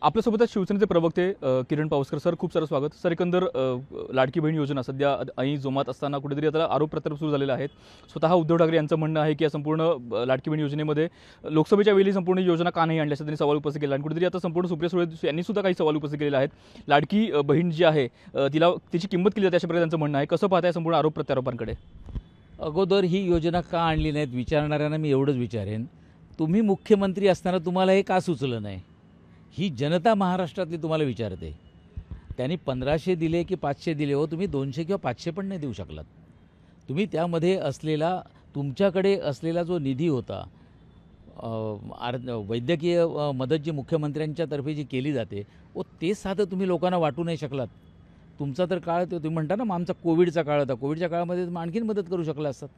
आपल्यासोबत आहेत शिवसेनेचे प्रवक्ते किरण पावसकर सर, खूप सारं स्वागत सर. एकंदर लाडकी बहीण योजना सध्या ऐन जोमात असताना कुठेतरी आता आरोप प्रत्यारोप सुरू झालेले आहेत. स्वतः उद्धव ठाकरे यांचं म्हणणं आहे की या संपूर्ण लाडकी बहीण योजनेमध्ये लोकसभेच्या वेळी संपूर्ण योजना का नाही आणल्याचं त्यांनी सवाल उपस्थित केला आणि कुठेतरी आता संपूर्ण सुप्रिया सुळे यांनी सुद्धा काही सवाल उपस्थित केलेले आहेत. लाडकी बहीण जी आहे तिला तिची किंमत केली जाते अशा प्रकारे त्यांचं म्हणणं आहे. कसं पाहताय संपूर्ण आरोप प्रत्यारोपांकडे? अगोदर ही योजना का आणली नाहीत विचारणाऱ्यांना मी एवढंच विचारेन, तुम्ही मुख्यमंत्री असताना तुम्हाला हे का सुचलं नाही? ही जनता महाराष्ट्रातली तुम्हाला विचारते. त्यांनी 1500 दिले की 500 दिले, हो तुम्ही 200 किंवा 500 पण नाही देऊ शकलात. तुम्ही त्यामध्ये असलेला तुमच्याकडे असलेला जो निधी होता, वैद्यकीय मदत जी मुख्यमंत्र्यांच्यातर्फे जी केली जाते, ते साधं तुम्ही लोकांना वाटू नाही शकलात. तुमचा तर काळ तो तुम्ही म्हणता ना, मग आमचा कोविडचा काळ होता, कोविडच्या काळामध्ये तुम्ही आणखीन मदत करू शकला असतात.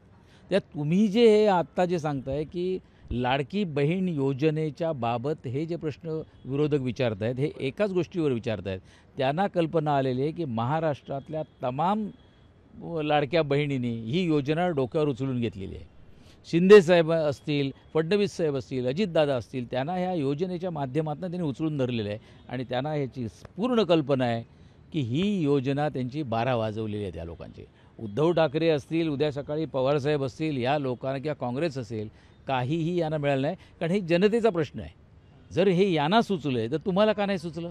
त्यात तुम्ही जे हे आत्ता जे सांगताय की लाडकी बहीण योजनेच्या बाबत हे जे प्रश्न विरोधक विचारत आहेत, हे एकाच गोष्टीवर विचारत आहेत. त्यांना कल्पना आलेली आहे की महाराष्ट्रातल्या तमाम लाडक्या बहिणींनी ही योजना डोक्यावर उचलून घेतलेली आहे. शिंदेसाहेब असतील, फडणवीस साहेब असतील, अजितदादा असतील, त्यांना ह्या योजनेच्या माध्यमातून त्यांनी उचलून धरलेलं आहे आणि त्यांना ह्याची पूर्ण कल्पना आहे की ही योजना त्यांची 12 वाजवलेली आहे त्या लोकांची. उद्धव ठाकरे असतील, उद्या सकाळी पवारसाहेब असतील, या लोकांना किंवा काँग्रेस असेल, काहीही यांना मिळालं नाही. कारण हे जनतेचा प्रश्न आहे. जर हे यांना सुचलं आहे तर तुम्हाला का नाही सुचलं?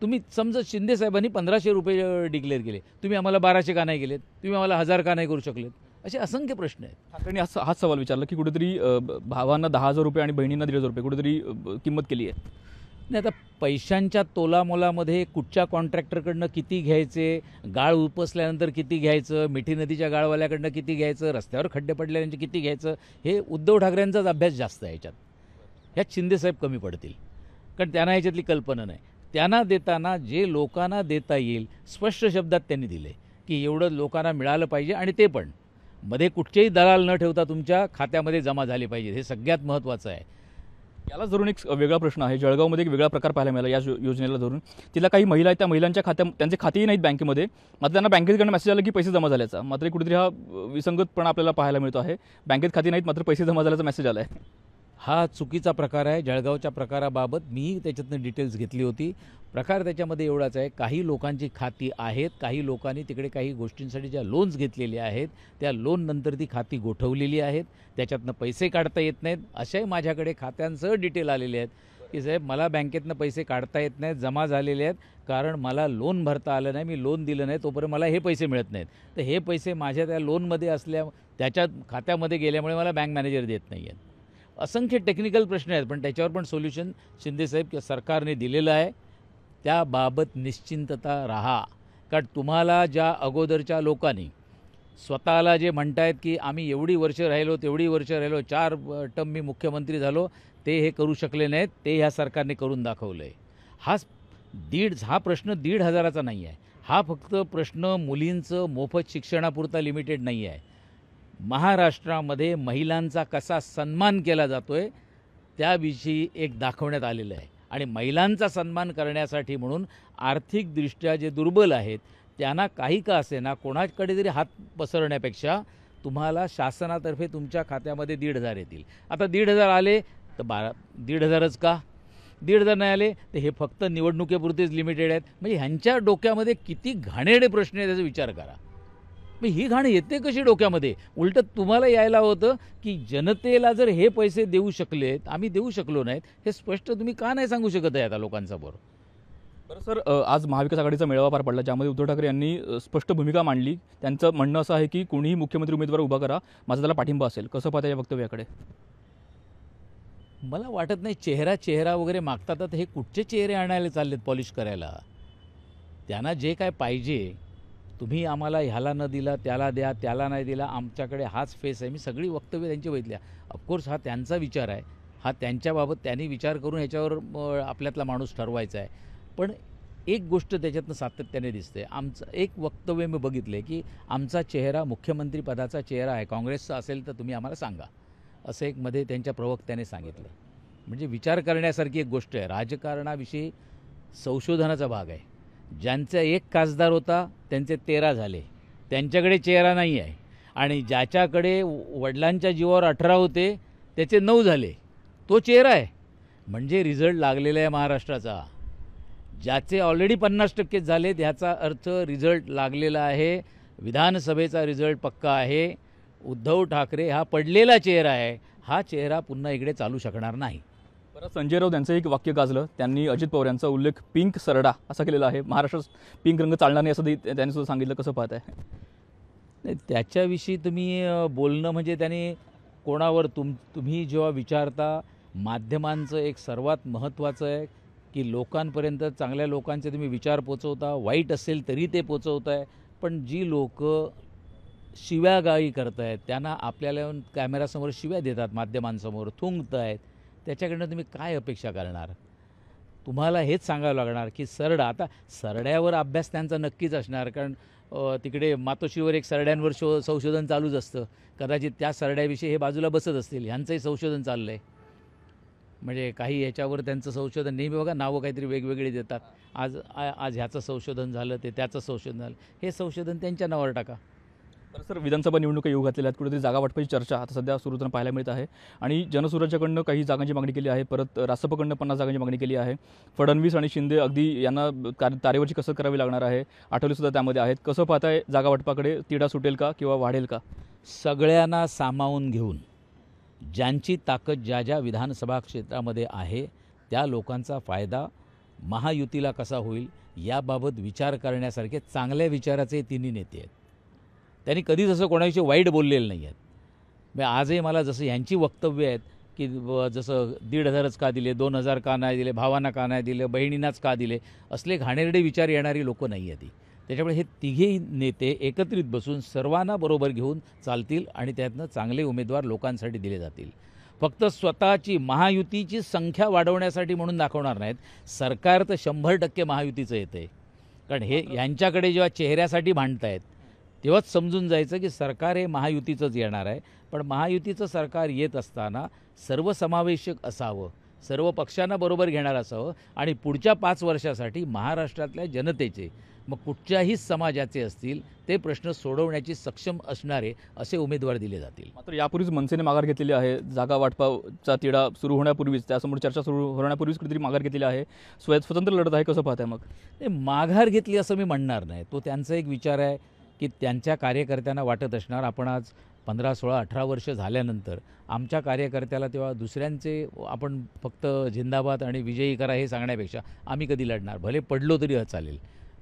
तुम्ही समजा शिंदेसाहेबांनी 1500 रुपये डिक्लेअर केले, तुम्ही आम्हाला 1200 का नाही केलेत? तुम्ही आम्हाला 1000 का नाही करू शकलेत? असे असंख्य प्रश्न आहेत. ठाकरेंनी हाच सवाल विचारला की कुठेतरी भावांना 10,000 रुपये आणि बहिणींना 1,500 रुपये कुठेतरी किंमत केली आहे. नाही, आता पैशांच्या तोलामोलामध्ये कुठच्या कॉन्ट्रॅक्टरकडनं किती घ्यायचे, गाळ उपसल्यानंतर किती घ्यायचं, मिठी नदीच्या गाळवाल्याकडनं किती घ्यायचं, रस्त्यावर खड्डे पडल्यानंतर किती घ्यायचं, हे उद्धव ठाकरेंचाच अभ्यास जास्त आहे याच्यात. ह्यात शिंदेसाहेब कमी पडतील, कारण त्यांना ह्याच्यातली कल्पना नाही. त्यांना देताना जे लोकांना देता येईल स्पष्ट शब्दात त्यांनी दिले की एवढं लोकांना मिळालं पाहिजे आणि ते पण मध्ये कुठचेही दलाल न ठेवता तुमच्या खात्यामध्ये जमा झाले पाहिजे. हे सगळ्यात महत्त्वाचं आहे. याला धरून एक वेगळा प्रश्न आहे. जळगावमध्ये एक वेगळा प्रकार पाहायला मिळाला या योजनेला धरून. तिला काही महिला आहेत, त्या महिलांच्या त्यांचे खातेही नाहीत बँकेमध्ये, मात्र त्यांना बँकेकडनं मेसेज आला की पैसे जमा झाल्याचा. मात्र कुठेतरी हा विसंगतपणा आपल्याला पाहायला मिळतो आहे. बँकेत खाती नाहीत मात्र पैसे जमा झाल्याचा मेसेज आला आहे. हा चुकीचा प्रकार आहे. जळगावच्या प्रकाराबाबत मी त्याच्यातनं डिटेल्स घेतली होती. प्रकार त्याच्यामध्ये एवढाच आहे, काही लोकांची खाती आहेत, काही लोकांनी तिकडे काही गोष्टींसाठी ज्या लोन्स घेतलेले आहेत त्या लोननंतर ती खाती गोठवलेली आहेत, त्याच्यातनं पैसे काढता येत नाहीत. अशाही माझ्याकडे खात्यांसह डिटेल आलेले आहेत की साहेब मला बँकेतनं पैसे काढता येत नाहीत, जमा झालेले आहेत, कारण मला लोन भरता आलं नाही, मी लोन दिलं नाही, तोपर्यंत मला हे पैसे मिळत नाहीत. तर हे पैसे माझ्या त्या लोनमध्ये असल्या त्याच्या खात्यामध्ये गेल्यामुळे मला बँक मॅनेजर देत नाही आहेत. असंख्य टेक्निकल प्रश्न आहेत, पण त्याच्यावर पण सोल्युशन शिंदेसाहेब किंवा सरकारने दिलेलं आहे. त्याबाबत निश्चिंतता राहा. कारण तुम्हाला ज्या अगोदरच्या लोकांनी स्वतःला जे म्हणतायत की आम्ही एवढी वर्ष राहिलो, तेवढी वर्ष राहिलो, 4 टर्म मी मुख्यमंत्री झालो, ते हे करू शकले नाहीत, ते ह्या सरकारने करून दाखवलं आहे. हा प्रश्न 1,500चा नाही आहे. हा फक्त प्रश्न मुलींचं मोफत शिक्षणापुरता लिमिटेड नाही आहे. महाराष्ट्रामध्ये महिलांचा कसा सन्मान केला जातो आहे त्याविषयी एक दाखवण्यात आलेलं आहे. आणि महिलांचा सन्मान करण्यासाठी म्हणून आर्थिकदृष्ट्या जे दुर्बल आहेत त्यांना काही का असेना कोणाकडे जरी हात पसरण्यापेक्षा तुम्हाला शासनातर्फे तुमच्या खात्यामध्ये 1,500 येतील. आता 1,500 आले तर 1,500च का? 1,500 नाही आले तर हे फक्त निवडणुकीपुरतेच लिमिटेड आहेत. म्हणजे ह्यांच्या डोक्यामध्ये किती घाणेरडे प्रश्न आहेत त्याचा विचार करा. मग ही घाण येते कशी डोक्यामध्ये? उलटं तुम्हाला यायला होतं की जनतेला जर हे पैसे देऊ शकलेत, आम्ही देऊ शकलो नाहीत, हे स्पष्ट तुम्ही का नाही सांगू शकत आहे आता लोकांसमोर? बरं सर, आज महाविकास आघाडीचा मेळावा पार पडला ज्यामध्ये उद्धव ठाकरे यांनी स्पष्ट भूमिका मांडली. त्यांचं म्हणणं असं आहे की कोणीही मुख्यमंत्री उमेदवार उभा करा, माझा त्याला पाठिंबा असेल. कसं पाहता या वक्तव्याकडे? मला वाटत नाही चेहरा वगैरे मागतात, हे कुठचे चेहरे आणायला चाललेत पॉलिश करायला? त्यांना जे काय पाहिजे, तुम्ही आम्हाला ह्याला न दिला त्याला द्या, त्याला नाही दिला, आमच्याकडे हाच फेस आहे. मी सगळी वक्तव्य त्यांची बघितल्या. ऑफकोर्स हा त्यांचा विचार आहे, हा त्यांच्याबाबत त्यांनी विचार करून ह्याच्यावर आपल्यातला माणूस ठरवायचा आहे. पण एक गोष्ट त्याच्यातनं सातत्याने दिसते. आमचं एक वक्तव्य मी बघितलं आहे की आमचा चेहरा मुख्यमंत्रीपदाचा चेहरा आहे, काँग्रेसचा असेल तर तुम्ही आम्हाला सांगा, असं एक मध्ये त्यांच्या प्रवक्त्याने सांगितलं. म्हणजे विचार करण्यासारखी एक गोष्ट आहे. राजकारणाविषयी संशोधनाचा भाग आहे. ज्यांचा एक खासदार होता त्यांचे 13 झाले, त्यांच्याकडे चेहरा नाही आहे. आणि ज्याच्याकडे वडिलांच्या जीवावर 18 होते त्याचे 9 झाले, तो चेहरा आहे. म्हणजे रिझल्ट लागलेला आहे महाराष्ट्राचा. ज्याचे ऑलरेडी 50% झालेत ह्याचा अर्थ रिझल्ट लागलेला आहे. विधानसभेचा रिझल्ट पक्का आहे. उद्धव ठाकरे हा पडलेला चेहरा आहे. हा चेहरा पुन्हा इकडे चालू शकणार नाही. बरं, संजय राऊत यांचं एक वाक्य गाजलं. त्यांनी अजित पवार यांचा उल्लेख पिंक सरडा असा केलेला आहे. महाराष्ट्रात पिंक रंग चालणार नाही असं त्यांनी सुद्धा सांगितलं. कसं पाहत आहे? नाही, त्याच्याविषयी तुम्ही बोलणं म्हणजे त्याने कोणावर तुम्ही जेव्हा विचारता, माध्यमांचं एक सर्वात महत्त्वाचं आहे की लोकांपर्यंत चांगल्या लोकांचे तुम्ही विचार पोचवता. वाईट असेल तरी ते पोचवताय. पण जी लोक शिव्यागाळी करत आहेत, त्यांना आपल्याला येऊन कॅमेरासमोर शिव्या देतात, माध्यमांसमोर थुंकत आहेत, त्याच्याकडनं तुम्ही काय अपेक्षा करणार? तुम्हाला हेच सांगावं लागणार की सरडा, आता सरड्यावर अभ्यास त्यांचा नक्कीच असणार. कारण तिकडे मातोश्रीवर एक सरड्यांवर संशोधन चालूच असतं. कदाचित त्या सरड्याविषयी हे बाजूला बसत असतील. ह्यांचंही संशोधन चाललं आहे. म्हणजे काही ह्याच्यावर त्यांचं संशोधन नेहमी बघा नावं काहीतरी वेगवेगळी देतात. आज ह्याचं संशोधन झालं, ते त्याचं संशोधन झालं. हे संशोधन त्यांच्या नावावर टाका. बरं सर, विधानसभा निवडणुका येऊ घातलेल्या आहेत. कुठेतरी जागा वाटपाची चर्चा आता सध्या सुरू होताना पाहायला मिळत आहे. आणि जनसुराज्याकडनं काही जागांची मागणी केली आहे. परत रासपकडनं 50 जागांची मागणी केली आहे. फडणवीस आणि शिंदे अगदी यांना तारेवरची कसरत करावी लागणार आहे. आठवलेसुद्धा त्यामध्ये आहेत. कसं पाहताय जागा वाटपाकडे? तिढा सुटेल का किंवा वाढेल का? सगळ्यांना सामावून घेऊन ज्यांची ताकद ज्या ज्या विधानसभा क्षेत्रामध्ये आहे त्या लोकांचा फायदा महायुतीला कसा होईल याबाबत विचार करण्यासारखे चांगल्या विचाराचे तिन्ही नेते आहेत. त्यांनी कधीच असं कोणाविषयी वाईट बोललेलं नाही आहेत. म्हणजे आजही मला जसं ह्यांची वक्तव्य आहेत की जसं 1,500च का दिले, 2,000 का नाही दिले, भावांना का नाही दिले, बहिणींनाच का दिले, असले घाणेरडे विचार येणारी लोकं नाही आहेत ती. त्याच्यामुळे हे तिघेही नेते एकत्रित बसून सर्वांना बरोबर घेऊन चालतील आणि त्यातनं चांगले उमेदवार लोकांसाठी दिले जातील. फक्त स्वतःची महायुतीची संख्या वाढवण्यासाठी म्हणून दाखवणार नाहीत. सरकार तर 100% महायुतीचं येतं आहे. कारण हे यांच्याकडे जेव्हा चेहऱ्यासाठी भांडतायत तेव्हाच समजून जायचं की सरकार हे महायुतीचंच येणार आहे. पण महायुतीचं सरकार येत असताना सर्वसमावेशक असावं, सर्व पक्षांना बरोबर घेणार असावं आणि पुढच्या 5 वर्षासाठी महाराष्ट्रातल्या जनतेचे, मग कुठच्याही समाजाचे असतील, ते प्रश्न सोडवण्याची सक्षम असणारे असे उमेदवार दिले जातील. मात्र यापूर्वीच मनसेने माघार घेतलेली आहे. जागा वाटपाचा तिढा सुरू होण्यापूर्वीच, त्यासमोर चर्चा सुरू होण्यापूर्वीच कुठेतरी माघार घेतलेली आहे. स्वतंत्र लढत आहे. कसं पाहताय मग? ते माघार घेतली असं मी म्हणणार नाही. तो त्यांचा एक विचार आहे की त्यांच्या कार्यकर्त्यांना वाटत असणार आपण आज 15, 16, 18 वर्ष झाल्यानंतर आमच्या कार्यकर्त्याला तेव्हा दुसऱ्यांचे आपण फक्त जिंदाबाद आणि विजयी करा हे सांगण्यापेक्षा आम्ही कधी लढणार, भले पडलो तरी चालेल,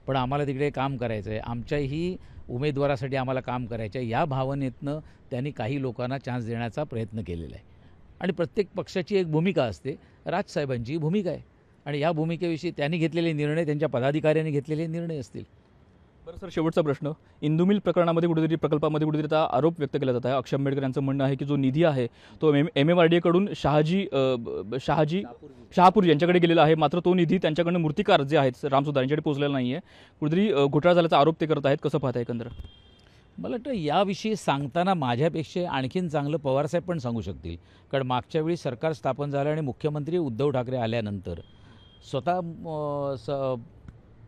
पण आम्हाला तिकडे काम करायचं आहे, आमच्याही उमेदवारासाठी आम्हाला काम करायचं आहे, या भावनेतनं त्यांनी काही लोकांना चान्स देण्याचा प्रयत्न केलेला आहे. आणि प्रत्येक पक्षाची एक भूमिका असते. राजसाहेबांची भूमिका आहे आणि या भूमिकेविषयी त्यांनी घेतलेले निर्णय, त्यांच्या पदाधिकाऱ्यांनी घेतलेले निर्णय असतील. बरं सर, शेवटचा प्रश्न. इंदू मिल प्रकरणामध्ये कुठेतरी, प्रकल्पामध्ये कुठेतरी आता आरोप व्यक्त केला जात आहे. अक्षय आंबेडकर यांचं म्हणणं आहे की जो निधी आहे तो MMRDA कडून शहापूर यांच्याकडे गेलेला आहे. मात्र तो निधी त्यांच्याकडनं मूर्तिकार जे आहेत राम सुतार यांच्याकडे पोहोचलेला नाही आहे. कुठेतरी घोटाळा झाल्याचा आरोप ते करत आहेत. कसं पाहताय एकंदर? मला वाटतं याविषयी सांगताना माझ्यापेक्षा आणखीन चांगलं पवारसाहेब पण सांगू शकतील. कारण मागच्या वेळी सरकार स्थापन झालं आणि मुख्यमंत्री उद्धव ठाकरे आल्यानंतर स्वतः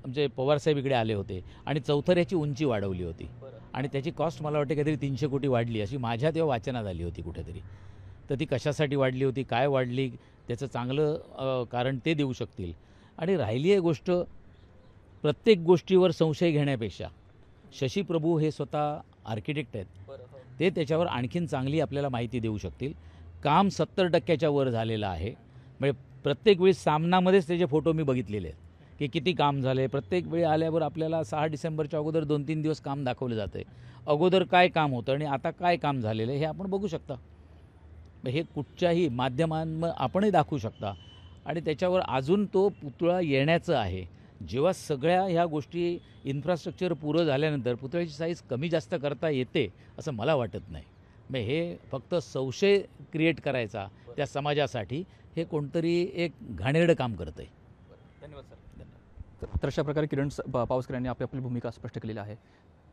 म्हणजे पवारसाहेब इकडे आले होते आणि चौथऱ्याची उंची वाढवली होती आणि त्याची कॉस्ट मला वाटते काहीतरी 300 कोटी वाढली अशी माझ्या तेव्हा वाचनात आली होती कुठेतरी. तर ती कशासाठी वाढली होती, काय वाढली, त्याचं चांगलं कारण ते देऊ शकतील. आणि राहिली आहे गोष्ट, प्रत्येक गोष्टीवर संशय घेण्यापेक्षा शशी प्रभू हे स्वतः आर्किटेक्ट आहेत, ते त्याच्यावर आणखीन चांगली आपल्याला माहिती देऊ शकतील. काम 70% वर झालेलं आहे. म्हणजे प्रत्येक वेळी सामनामध्येच त्याचे फोटो मी बघितलेले आहेत की किती काम झाले. प्रत्येक वेळी आल्यावर आपल्याला 6 डिसेंबरच्या अगोदर 2-3 दिवस काम दाखवलं जातं आहे. अगोदर काय काम होतं आणि आता काय काम झालेलं आहे हे आपण बघू शकता. हे कुठच्याही माध्यमांमध्ये आपणही दाखवू शकता आणि त्याच्यावर अजून तो पुतळा येण्याचं आहे. जेव्हा सगळ्या ह्या गोष्टी इन्फ्रास्ट्रक्चर पुरं झाल्यानंतर पुतळ्याची साईज कमी जास्त करता येते असं मला वाटत नाही. मग हे फक्त संशय क्रिएट करायचा त्या समाजासाठी हे कोणतरी एक घाणेरडं काम करतं आहे. धन्यवाद सर. तर अशा प्रकारे किरण पावसकर यांनी आपली भूमिका स्पष्ट केलेली आहे.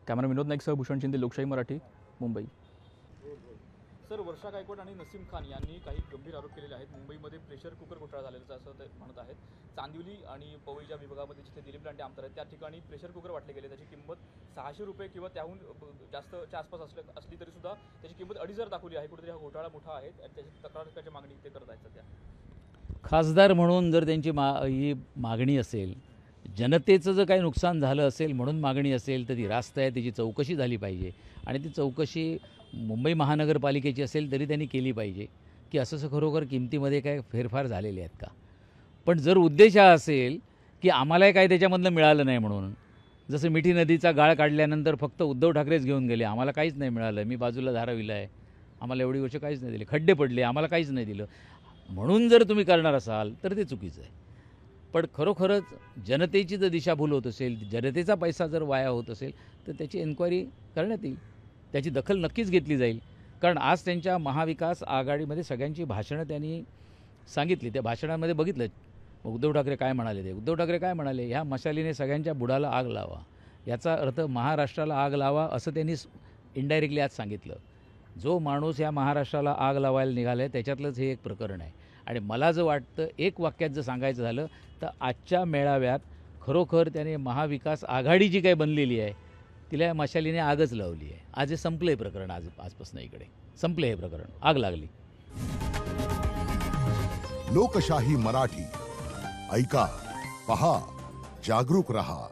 कॅमेरा विनोद नाईकसह भूषण शिंदे, लोकशाही मराठी, मुंबई. सर, वर्षा गायकवाड आणि नसीम खान यांनी काही गंभीर आरोप केलेले आहेत. मुंबईमध्ये प्रेशर कुकर घोटाळा झालेला असं ते म्हणत आहेत. चांदिवली आणि पवई ज्या विभागामध्ये जिथे दिलीप लांडे आमदार आहेत त्या ठिकाणी प्रेशर कुकर वाटले गेले. त्याची किंमत 600 रुपये किंवा त्याहून जास्तच्या आसपास असली तरी सुद्धा त्याची किंमत 2,500 दाखवली आहे. कुठेतरी हा घोटाळा मोठा आहे आणि त्याची तक्रार त्याची मागणी ते करत आहेत सध्या. खासदार म्हणून जर त्यांची ही मागणी असेल, जनतेचं जर काही नुकसान झालं असेल म्हणून मागणी असेल, तर ती रास्त आहे, त्याची चौकशी झाली पाहिजे. आणि ती चौकशी मुंबई महानगरपालिकेची असेल तरी त्यांनी केली पाहिजे की असं खरोखर किमतीमध्ये काय फेरफार झालेले आहेत का. पण जर उद्देश हा असेल की आम्हालाही काय त्याच्यामधलं मिळालं नाही म्हणून, जसं मिठी नदीचा गाळ काढल्यानंतर फक्त उद्धव ठाकरेच घेऊन गेले, आम्हाला काहीच नाही मिळालं, मी बाजूला धारावीला आहे, आम्हाला एवढी वर्ष काहीच नाही दिले, खड्डे पडले, आम्हाला काहीच नाही दिलं, म्हणून जर तुम्ही करणार असाल तर ते चुकीचं आहे. पण खरोखरच जनतेची जर दिशाभूल होत असेल, जनतेचा पैसा जर वाया होत असेल, तर त्याची एन्क्वायरी करण्यात येईल, त्याची दखल नक्कीच घेतली जाईल. कारण आज त्यांच्या महाविकास आघाडीमध्ये सगळ्यांची भाषणं त्यांनी सांगितली, त्या भाषणामध्ये बघितलं उद्धव ठाकरे काय म्हणाले. ते उद्धव ठाकरे काय म्हणाले, ह्या मशालीने सगळ्यांच्या बुडाला आग लावा, याचा अर्थ महाराष्ट्राला आग लावा असं त्यांनी इनडायरेक्टली आज सांगितलं. जो माणूस या महाराष्ट्राला आग लावायला निघाला आहे त्याच्यातलंच हे एक प्रकरण आहे. आणि मला जर वाटतं एक वाक्यात जर सांगायचं झालं तर आजच्या मेळाव्यात खरोखर त्याने महाविकास आघाडी जी काही बनलेली आहे तिला या मशालीने आगच लावली आहे. आज हे संपलं आहे प्रकरण, आजपासून इकडे संपले हे प्रकरण, आग लागली. लोकशाही मराठी ऐका, पहा, जागरूक रहा.